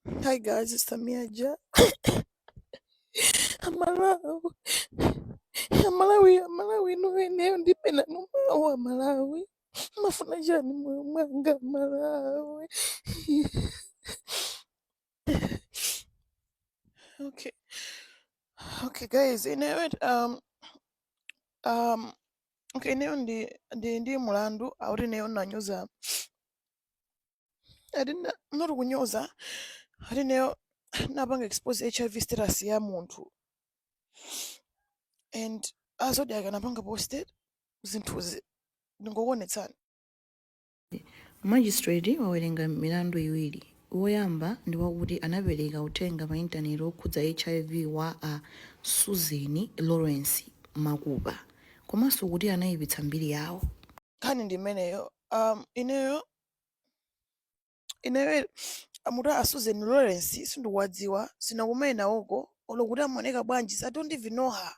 Hi guys, it's Tamiaja. Amalawi. Amalawi no eneo ndipenda numawa Malawi. Mafuna jani mwanga Malawi. Okay. Okay guys, okay ndi mulandu auri eneo nanyoza. I didn't not kunyoza. I didn't nabanga expose HIV status ya muntu. And azodi akanapanga posted zinthuzi ndingoonetsana. Magistrate wawerenga milandu iwiri. Woyamba ndi wakuti anapereka uthenga pa intaneti okhudza HIV wa a Susan Lawrence Makupa komanso kuti anayipitsa mbiri yawo. Kani ndi imeneyo ineyo amuta a Susan Lawrence sindiwadziwa sinakumena oko olokuti amaoneka bwanji I don't even know her.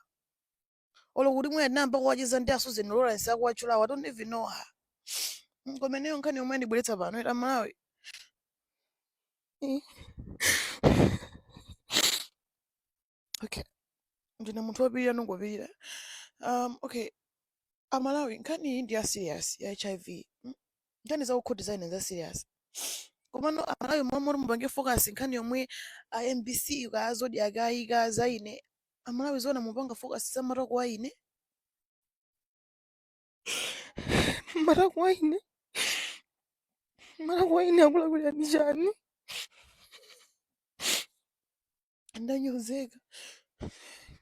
Olokuti mwe namba kwachiza ndi a Susan Lawrence akuwachula I don't even know her. Komeneyo nkhani yomwe ndibweretsa pano ita Malawi. Okay. Ndine munthu wopirira nongopirira. Okay. Amalawi nkhani ndi ya serious ya HIV. Nkhani za ukhoti zaine za serious. Komano Amalawi momwe mupange focus nkhani yomwe a MBC ukazodi akayika zaine. Amalawi zona mupanga focus samara kwa ine. Mara kwa ine akulakulira ndi chani. Ndanyozeka.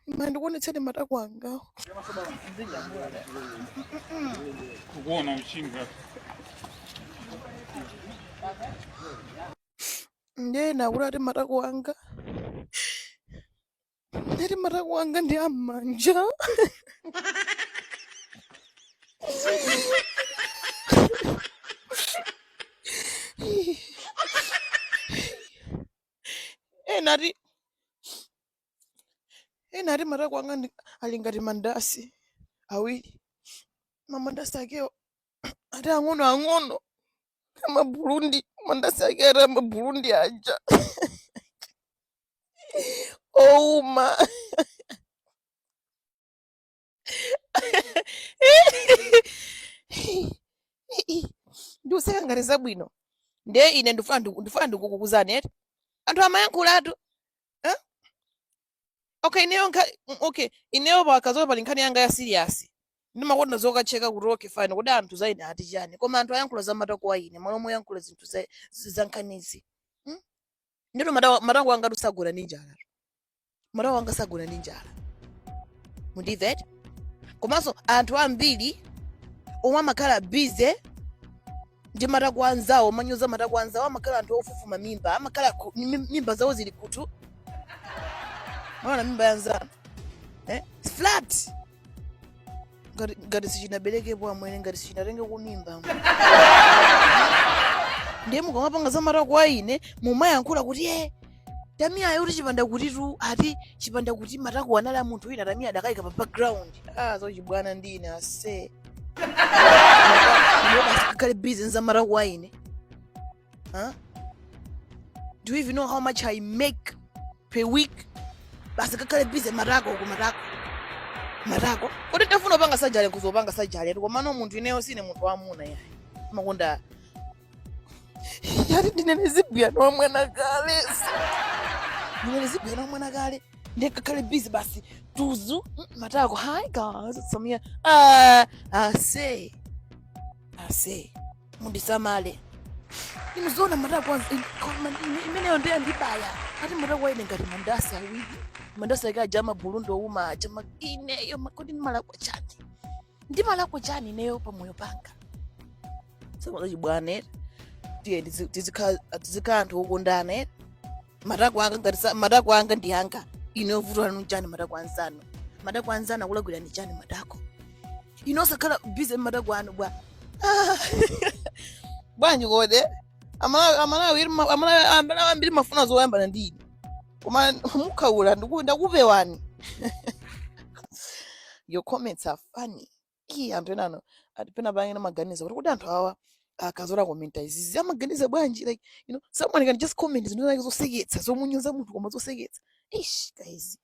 Ndikuonetsani mata kwanga. Kukuona uchinga. Ndena urati mata kwanga. Ndati mata kwanga ndi amanja. Enati mata kwanga alingati mandasi awiri. Mamandasi akewo ati ang'ono kama Burundi. Mandasi ake ati ama Burundi aja. Ouma. Ndiuseka ngati zabwino. Nde ine ndifuna ndikukuzani eti. Anthu amayankhulatu. Okay, ineyo pakazola pali nkhani yanga ya serious. Ndimakonda zokacheka kuti okay fine kuti anthu zaine ati chani. Koma anthu ayankhula za mata kwa ine, malo moyankhula zinthu za nkhanizi. Ndito mata wanga tusagula ndi njala. Mata wanga sagula ndi njala. Mundimve? Komanso anthu ambiri omwe amakhala busy ndi mata kwa anzawo, manyoza mata kwa anzawo amakhala anthu ofufuma mimba, amakhala mimba zawo zili kutu. Mwana mimba yanzana. Flat. Ngati sichinaberekepo amwene ngati sichinatenge kumimba. Ndiye mukamapanga za mata kwa ine mumayankhula kuti Tamiya kuti chipanda kutitu ati chipanda kuti mata kwa anali munthu wina Tamiya adakayika pa background. So chibwana ndine ase. Kale business za mata kwa ine. Do you even know how much I make per week? Basi kakale busy matako kumatako. Matako. Kodi tafuna panga sajale kuzopanga sajale. Koma no munthu ineyo sine munthu wamuna yayi. Makonda. Yari ndinene zibya no mwana kale. Ndinene zibya no mwana kale. Ndekakale busy basi tuzu matako. Hi guys, it's Samia. I say. Mundisamale. Nimuzona matako imeneyo ndiye ndibaya. Ati matako ine ngati mandasi awiri. Mandasi aka jama Burundi uma jama ineyo makodi malako chani. Ndi malako chani neyo pamoyo panga. Sema chibwana ndiye tizika anthu okondana matako anga ngati matako anga ndi anga ine ovutwa nchani matako anzano. Matako anzana kulagwira ndi chani matako. Inosakhala busy matako anu bwa. Bwanji kode amala ambiri mafuna zoyamba ndini. Koma mukhaula ndakupewani. Your comments are funny. Anthu enano atipena bangena maganiza kuti anthu awa akazola komenta izizi amaganiza bwanji like someone can just comment zinthu zake zoseketsa zomunyoza munthu koma zoseketsa ish guys